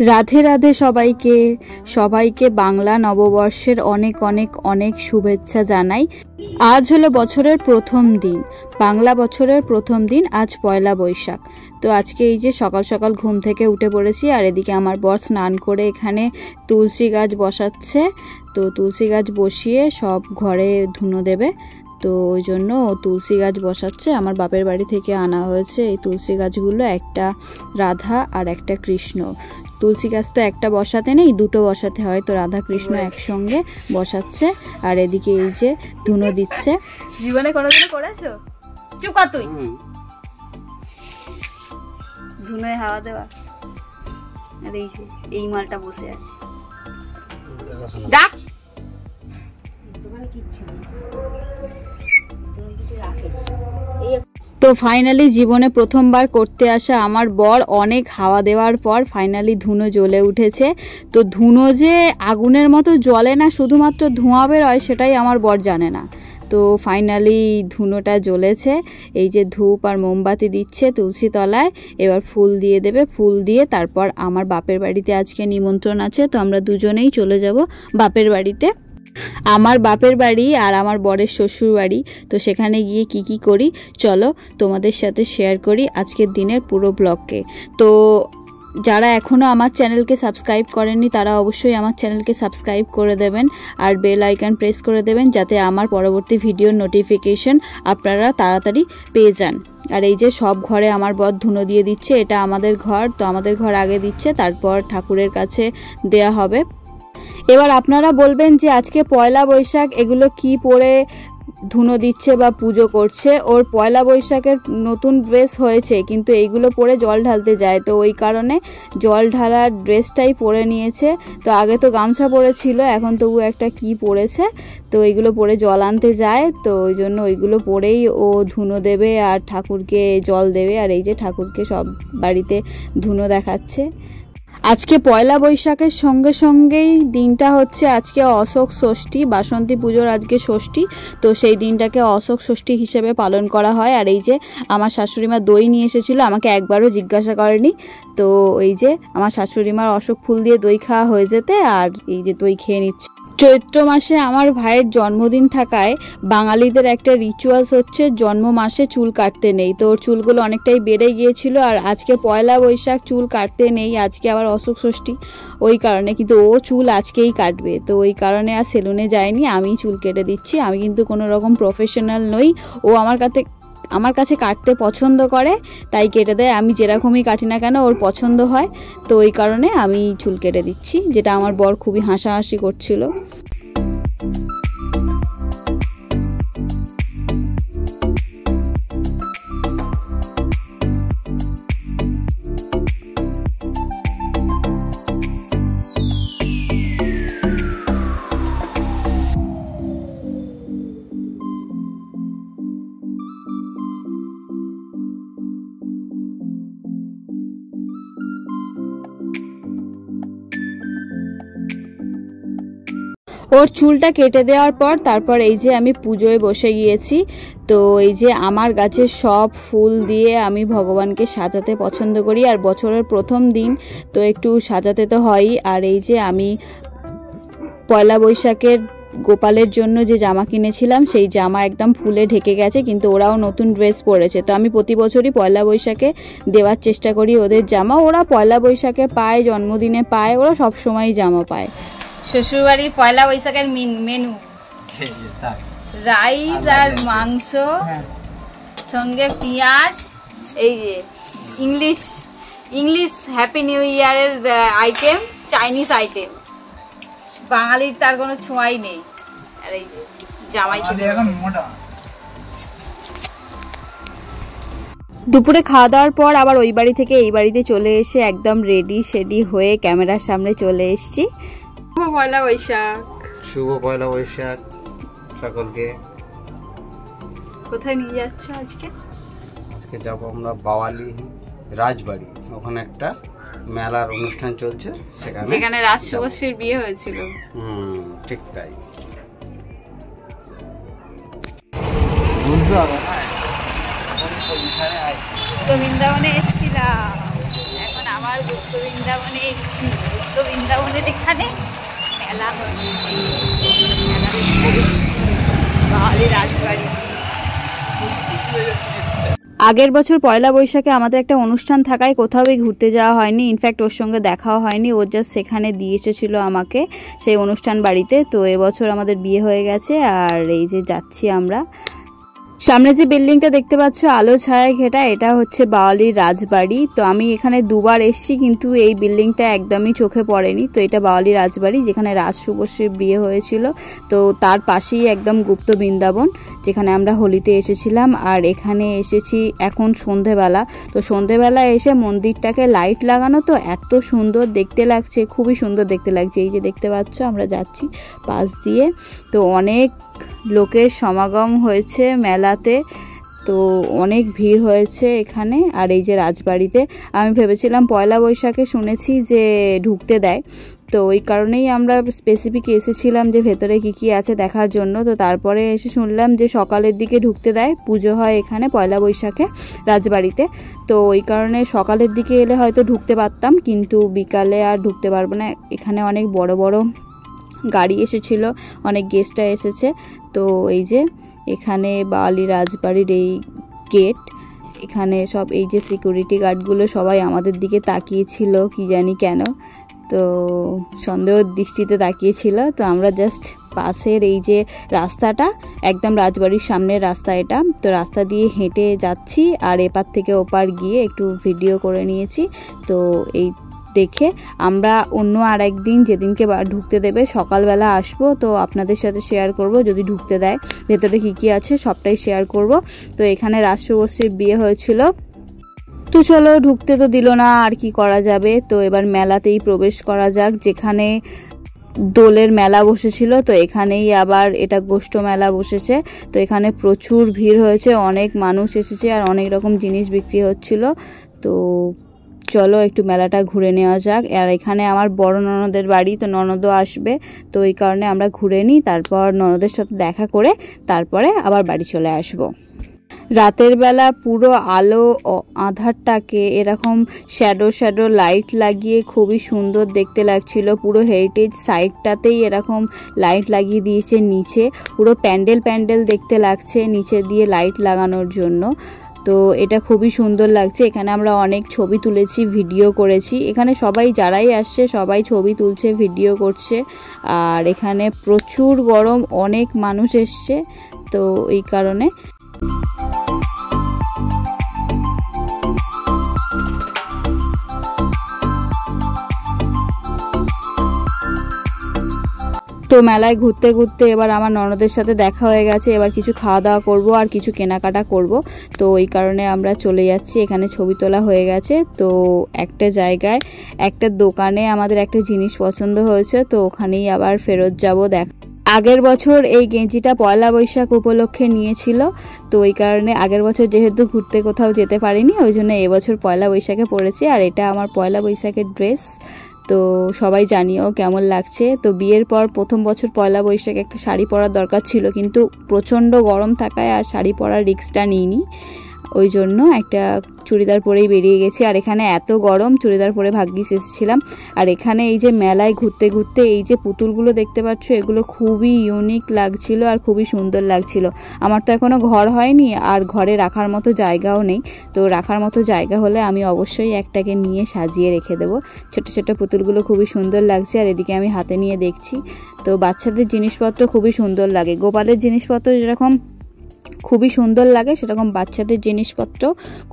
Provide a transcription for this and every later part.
রাধে রাধে সবাইকে সবাইকে বাংলা নববর্ষের অনেক অনেক অনেক শুভেচ্ছা জানাই। আজ হলো বছরের প্রথম দিন, বাংলা বছরের প্রথম দিন, আজ পয়লা বৈশাখ। তো আজকে এই যে সকাল সকাল ঘুম থেকে উঠে পড়েছি, আর এদিকে আমার বর স্নান করে এখানে তুলসী গাছ বসাচ্ছে। তো তুলসী গাছ বসিয়ে সব ঘরে ধুনো দেবে, তো ওই জন্য তুলসী গাছ বসাচ্ছে। আমার বাপের বাড়ি থেকে আনা হয়েছে এই তুলসী গাছগুলো, একটা রাধা আর একটা কৃষ্ণ। তুলসী গাছ তো একটা বসাতে নেই, দুটো বসাতে হয়, তো রাধা কৃষ্ণ একসঙ্গে বসাচ্ছে। আর এদিকে এই যে ধুনো দিচ্ছে। জীবনে কোনোদিন করেছো? চুপ কর তুই। ধুনোয় হাওয়া দেওয়া। আর এই যে এই মালটা বসে আছে, ডাক। তো ফাইনালি জীবনে প্রথমবার করতে আসা আমার বর অনেক হাওয়া দেওয়ার পর ফাইনালি ধুনো জ্বলে উঠেছে। তো ধুনো যে আগুনের মতো জ্বলে না, শুধুমাত্র ধোঁয়া বেরোয়, সেটাই আমার বর জানে না। তো ফাইনালি ধুনোটা জ্বলেছে। এই যে ধূপ আর মোমবাতি দিচ্ছে তুলসী তলায়, এবার ফুল দিয়ে দেবে। ফুল দিয়ে তারপর আমার বাপের বাড়িতে আজকে নিমন্ত্রণ আছে, তো আমরা দুজনেই চলে যাব বাপের বাড়িতে। আমার বাপের বাড়ি আর আমার বরের শ্বশুর বাড়ি। তো সেখানে গিয়ে কি কি করি চলো তোমাদের সাথে শেয়ার করি আজকের দিনের পুরো ব্লগকে। তো যারা এখনও আমার চ্যানেলকে সাবস্ক্রাইব করেননি তারা অবশ্যই আমার চ্যানেলকে সাবস্ক্রাইব করে দেবেন আর বেল আইকন প্রেস করে দেবেন, যাতে আমার পরবর্তী ভিডিওর নোটিফিকেশন আপনারা তাড়াতাড়ি পেয়ে যান। আর এই যে সব ঘরে আমার বর ধুনো দিয়ে দিচ্ছে, এটা আমাদের ঘর, তো আমাদের ঘর আগে দিচ্ছে, তারপর ঠাকুরের কাছে দেয়া হবে। এবার আপনারা বলবেন যে আজকে পয়লা বৈশাখ, এগুলো কি পরে ধুনো দিচ্ছে বা পুজো করছে? ওর পয়লা বৈশাখের নতুন ড্রেস হয়েছে, কিন্তু এইগুলো পরে জল ঢালতে যায়, তো ওই কারণে জল ঢালার ড্রেসটাই পরে নিয়েছে। তো আগে তো গামছা পরেছিল, এখন তবু একটা কি পরেছে, তো এইগুলো পরে জল আনতে যায়, তো ওই জন্য ওইগুলো পরেই ও ধুনো দেবে আর ঠাকুরকে জল দেবে। আর এই যে ঠাকুরকে সব বাড়িতে ধুনো দেখাচ্ছে। আজকে পয়লা বৈশাখের সঙ্গে সঙ্গেই দিনটা হচ্ছে আজকে অশোক ষষ্ঠী, বাসন্তী পুজোর আজকে ষষ্ঠী, তো সেই দিনটাকে অশোক ষষ্ঠী হিসেবে পালন করা হয়। আর এই যে আমার শাশুড়িমা দই নিয়ে এসেছিলো, আমাকে একবারও জিজ্ঞাসা করেনি। তো এই যে আমার শাশুড়িমার অশোক ফুল দিয়ে দই খাওয়া হয়ে যেতে, আর এই যে দই খেয়ে নিচ্ছে। চৈত্র মাসে আমার ভাইয়ের জন্মদিন থাকায় বাঙালিদের একটা রিচুয়ালস হচ্ছে জন্ম মাসে চুল কাটতে নেই। তো ওর চুলগুলো অনেকটাই বেড়ে গিয়েছিল, আর আজকে পয়লা বৈশাখ চুল কাটতে নেই, আজকে আবার অশোক ষষ্ঠী, ওই কারণে। কিন্তু ও চুল আজকেই কাটবে, তো ওই কারণে আর সেলুনে যায়নি, আমি চুল কেটে দিচ্ছি। আমি কিন্তু কোনো রকম প্রফেশনাল নই, ও আমার কাছে কাটতে পছন্দ করে তাই কেটে দেয়। আমি যেরকমই কাটি না কেন ওর পছন্দ হয়, তো ওই কারণে আমি চুল কেটে দিচ্ছি, যেটা আমার বর খুবই হাসাহাসি করছিল। ওর চুলটা কেটে দেওয়ার পর তারপর এই যে আমি পুজোয় বসে গিয়েছি। তো এই যে আমার গাছের সব ফুল দিয়ে আমি ভগবানকে সাজাতে পছন্দ করি, আর বছরের প্রথম দিন তো একটু সাজাতে তো হয়ই। আর এই যে আমি পয়লা বৈশাখের গোপালের জন্য যে জামা কিনেছিলাম, সেই জামা একদম ফুলে ঢেকে গেছে, কিন্তু ওরাও নতুন ড্রেস পরেছে। তো আমি প্রতি বছরই পয়লা বৈশাখে দেওয়ার চেষ্টা করি ওদের জামা। ওরা পয়লা বৈশাখে পায়, জন্মদিনে পায়, ওরা সবসময়ই জামা পায়। শ্বশুরবাড়ির পয়লা বৈশাখের মেনু রাইস আর মাংস, সঙ্গে পেঁয়াজ, এই যে ইংলিশ হ্যাপি নিউ ইয়ারের আইটেম, চাইনিজ আইটেম। বাঙালির তার কোনো ছোঁয়াই নেই। আর এই যে জামাই দুপুরে খাওয়া দাওয়ার পর আবার ওই বাড়ি থেকে এই বাড়িতে চলে এসে একদম রেডি সেডি হয়ে ক্যামেরার সামনে চলে এসেছি। শুভ পয়লা বৈশাখ। শুভ পয়লা বৈশাখ সকলকে। কোথায় নিয়ে যাচ্ছ আজকে? আজকে যাব আমরা বাওয়ালি রাজবাড়ি, ওখানে একটা মেলার অনুষ্ঠান চলছে, যেখানে রাজ শুভশ্রীর বিয়ে হয়েছিল। ঠিক তাই। তো বৃন্দাবনে এসেছিলাম, এখন আবার গুপ্ত বৃন্দাবনে এসেছি। গুপ্ত বৃন্দাবনের এখানে মেলা হচ্ছে, বাঙালি রাজবাড়ি। আগের বছর পয়লা বৈশাখে আমাদের একটা অনুষ্ঠান থাকায় কোথাওই ঘুরতে যাওয়া হয়নি, ইনফ্যাক্ট ওর সঙ্গে দেখাও হয়নি। ও জাস্ট সেখানে দিয়ে এসেছিলো আমাকে সেই অনুষ্ঠান বাড়িতে। তো এবছর আমাদের বিয়ে হয়ে গেছে আর এই যে যাচ্ছি আমরা। সামনে যে বিল্ডিংটা দেখতে পাচ্ছ আলো ছায়া ঘেটা, এটা হচ্ছে বাওয়ালির রাজবাড়ি। তো আমি এখানে দুবার এসেছি কিন্তু এই বিল্ডিংটা একদমই চোখে পড়েনি। তো এটা বাওয়ালির রাজবাড়ি, যেখানে রাজ শুভশ্রীর বিয়ে হয়েছিল। তো তার পাশেই একদম গুপ্ত বৃন্দাবন, যেখানে আমরা হোলিতে এসেছিলাম। আর এখানে এসেছি এখন সন্ধেবেলা। তো সন্ধেবেলা এসে মন্দিরটাকে লাইট লাগানো, তো এত সুন্দর দেখতে লাগছে, খুবই সুন্দর দেখতে লাগছে। এই যে দেখতে পাচ্ছ আমরা যাচ্ছি পাশ দিয়ে। তো অনেক লোকের সমাগম হয়েছে মেলাতে, তো অনেক ভিড় হয়েছে এখানে। আর এই যে রাজবাড়িতে আমি ভেবেছিলাম পয়লা বৈশাখে শুনেছি যে ঢুকতে দেয়, তো ওই কারণেই আমরা স্পেসিফিক এসেছিলাম যে ভেতরে কি আছে দেখার জন্য। তো তারপরে এসে শুনলাম যে সকালের দিকে ঢুকতে দেয়, পুজো হয় এখানে পয়লা বৈশাখে রাজবাড়িতে। তো ওই কারণে সকালের দিকে এলে হয়তো ঢুকতে পারতাম, কিন্তু বিকালে আর ঢুকতে পারবো না। এখানে অনেক বড় বড় গাড়ি এসেছিল, অনেক গেস্টরা এসেছে। তো এই যে এখানে বাওয়ালি রাজবাড়ির এই গেট, এখানে সব এই যে সিকিউরিটি গার্ডগুলো সবাই আমাদের দিকে তাকিয়েছিল, কি জানি কেন, তো সন্দেহ দৃষ্টিতে তাকিয়েছিল। তো আমরা জাস্ট পাশের এই যে রাস্তাটা, একদম রাজবাড়ির সামনের রাস্তা এটা, তো রাস্তা দিয়ে হেঁটে যাচ্ছি আর এপার থেকে ওপার গিয়ে একটু ভিডিও করে নিয়েছি। তো এই দেখে আমরা অন্য আর একদিন যেদিনকে ঢুকতে দেবে সকালবেলা আসবো, তো আপনাদের সাথে শেয়ার করব যদি ঢুকতে দেয় ভেতরে কি আছে সবটাই শেয়ার করব। তো এখানে রাজ শুভশ্রীর বিয়ে হয়েছিল। তো চলো, ঢুকতে তো দিল না, আর কি করা যাবে। তো এবার মেলাতেই প্রবেশ করা যাক, যেখানে দোলের মেলা বসেছিল। তো এখানেই আবার এটা গোষ্ঠ মেলা বসেছে। তো এখানে প্রচুর ভিড় হয়েছে, অনেক মানুষ এসেছে আর অনেক রকম জিনিস বিক্রি হচ্ছিল। তো চলো একটু মেলাটা ঘুরে নেওয়া যাক। আর এখানে আমার বড় ননদের বাড়ি, তো ননদও আসবে, তো এই কারণে আমরা ঘুরে নিই, তারপর ননদের সাথে দেখা করে তারপরে আবার বাড়ি চলে আসব। রাতের বেলা পুরো আলো আধারটাকে এরকম শ্যাডো লাইট লাগিয়ে খুবই সুন্দর দেখতে লাগছিল। পুরো হেরিটেজ সাইডটাতেই এরকম লাইট লাগিয়ে দিয়েছে, নিচে পুরো প্যান্ডেল দেখতে লাগছে নিচে দিয়ে লাইট লাগানোর জন্য। তো এটা খুবই সুন্দর লাগছে। এখানে আমরা অনেক ছবি তুলেছি, ভিডিও করেছি। এখানে সবাই যারাই আসছে সবাই ছবি তুলছে, ভিডিও করছে। আর এখানে প্রচুর গরম, অনেক মানুষ এসছে, তো এই কারণে। তো মেলায় ঘুরতে ঘুরতে এবার আমার ননদের সাথে দেখা হয়ে গেছে। এবার কিছু খাওয়া দাওয়া করব আর কিছু কেনাকাটা করব। তো ওই কারণে আমরা চলে যাচ্ছি। এখানে ছবি তোলা হয়ে গেছে। তো একটা জায়গায় একটা দোকানে আমাদের একটা জিনিস পছন্দ হয়েছে, তো ওখানেই আবার ফেরত যাব। আগের বছর এই গেঞ্জিটা পয়লা বৈশাখ উপলক্ষে নিয়েছিল, তো ওই কারণে আগের বছর যেহেতু ঘুরতে কোথাও যেতে পারিনি, ওই জন্য এবছর পয়লা বৈশাখে পড়েছি। আর এটা আমার পয়লা বৈশাখের ড্রেস। তো সবাই জানিও কেমন লাগছে। তো বিয়ের পর প্রথম বছর পয়লা বৈশাখে একটা শাড়ি পরার দরকার ছিল, কিন্তু প্রচণ্ড গরম থাকায় আর শাড়ি পরার রিস্কটা নিইনি, ওই জন্য একটা চুড়িদার পরেই বেরিয়ে গেছি। আর এখানে এত গরম, চুড়িদার পরে ভাগ্যিস এসেছিলাম। আর এখানে এই যে মেলায় ঘুরতে ঘুরতে এই যে পুতুলগুলো দেখতে পাচ্ছ, এগুলো খুবই ইউনিক লাগছিল আর খুবই সুন্দর লাগছিল। আমার তো এখনও ঘর হয়নি আর ঘরে রাখার মতো জায়গাও নেই, তো রাখার মতো জায়গা হলে আমি অবশ্যই একটাকে নিয়ে সাজিয়ে রেখে দেবো। ছোট ছোট পুতুলগুলো খুবই সুন্দর লাগছে। আর এদিকে আমি হাতে নিয়ে দেখছি, তো বাচ্চাদের জিনিসপত্র খুবই সুন্দর লাগে। গোপালের জিনিসপত্র যেরকম খুবই সুন্দর লাগে, সেরকম বাচ্চাদের জিনিসপত্র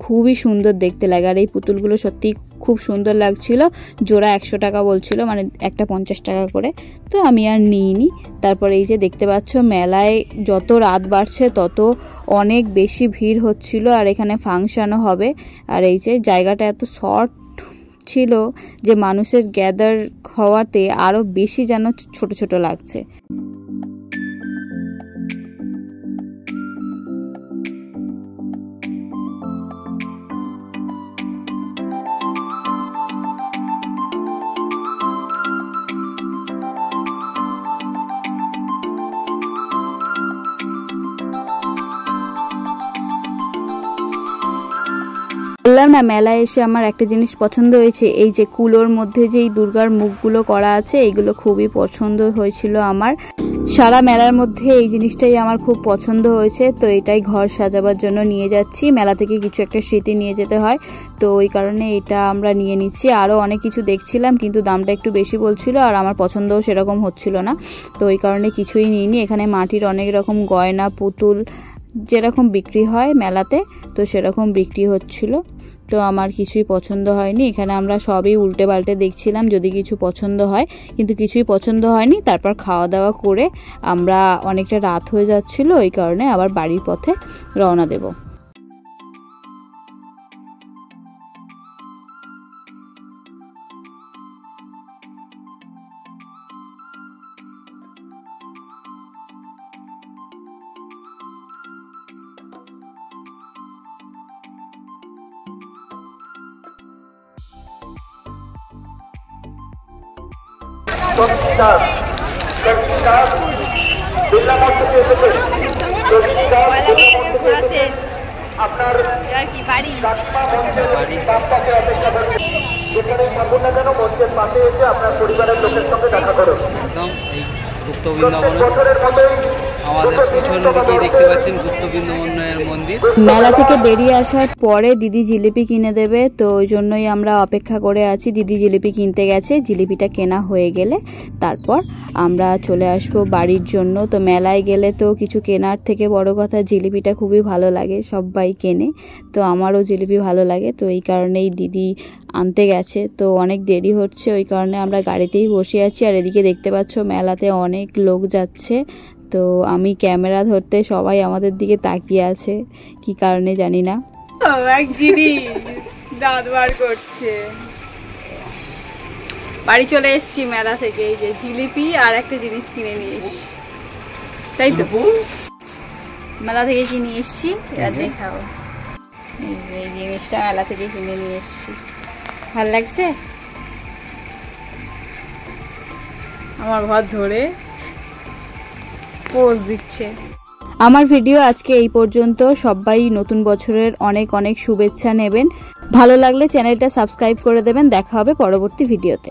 খুবই সুন্দর দেখতে লাগে। আর এই পুতুলগুলো সত্যি খুব সুন্দর লাগছিল। জোড়া 100 টাকা বলছিল, মানে একটা 50 টাকা করে, তো আমি আর নিইনি। তারপরে এই যে দেখতে পাচ্ছ মেলায় যত রাত বাড়ছে তত অনেক বেশি ভিড় হচ্ছিল। আর এখানে ফাংশনও হবে। আর এই যে জায়গাটা এত শর্ট ছিল যে মানুষের গ্যাদার হওয়াতে আরও বেশি যেন ছোট ছোট লাগছে। বললাম না, মেলায় এসে আমার একটা জিনিস পছন্দ হয়েছে, এই যে কুলোর মধ্যে যেই দুর্গার মুখগুলো করা আছে, এইগুলো খুবই পছন্দ হয়েছিল আমার। সারা মেলার মধ্যে এই জিনিসটাই আমার খুব পছন্দ হয়েছে, তো এটাই ঘর সাজাবার জন্য নিয়ে যাচ্ছি। মেলা থেকে কিছু একটা স্মৃতি নিয়ে যেতে হয়, তো ওই কারণে এটা আমরা নিয়ে নিচ্ছি। আরও অনেক কিছু দেখছিলাম, কিন্তু দামটা একটু বেশি বলছিল আর আমার পছন্দও সেরকম হচ্ছিল না, তো ওই কারণে কিছুই নিইনি। এখানে মাটির অনেক রকম গয়না পুতুল যেরকম বিক্রি হয় মেলাতে, তো সেরকম বিক্রি হচ্ছিল, তো আমার কিছুই পছন্দ হয়নি। এখানে আমরা সবই উল্টে পাল্টে দেখছিলাম যদি কিছু পছন্দ হয়, কিন্তু কিছুই পছন্দ হয়নি। তারপর খাওয়া দাওয়া করে আমরা অনেকটা রাত হয়ে যাচ্ছিল, ওই কারণে আবার বাড়ির পথে রওনা দেব। মেলা থেকে বেরিয়ে আসার পরে দিদি জিলিপি কিনে দেবে, তো ওই জন্যই আমরা অপেক্ষা করে আছি। দিদি জিলিপি কিনতে গেছে, জিলিপিটা কেনা হয়ে গেলে তারপর আমরা চলে আসবো বাড়ির জন্য। তো মেলায় গেলে তো কিছু কেনার থেকে বড় কথা জিলিপিটা খুবই ভালো লাগে, সবাই কেনে, তো আমারও জিলিপি ভালো লাগে, তো এই কারণেই দিদি আনতে গেছে। তো অনেক দেরি হচ্ছে, ওই কারণে আমরা গাড়িতেই বসে আছি। আর এদিকে দেখতে পাচ্ছ মেলাতে অনেক লোক যাচ্ছে, তো আমি ক্যামেরা ধরতে সবাই আমাদের দিকে তাকিয়ে আছে, কি কারণে জানি না। এক জিনিস দাঁত বার করছে। বাড়ি চলে এসেছি মেলা থেকে, এই যে জিলিপি আর একটা জিনিস কিনে নিয়ে এসছি, তাই তো মেলা থেকে কি নিয়ে এসছি দেখাবো। এই জিনিসটা মেলা থেকে কিনে নিয়ে এসছি, ভাল লাগছে। আমার ঘর ধরে পোজ দিচ্ছে। আমার ভিডিও আজকে এই পর্যন্ত। সবাই নতুন বছরের অনেক অনেক শুভেচ্ছা নেবেন। ভালো লাগলে চ্যানেলটা সাবস্ক্রাইব করে দেবেন। দেখা হবে পরবর্তী ভিডিওতে।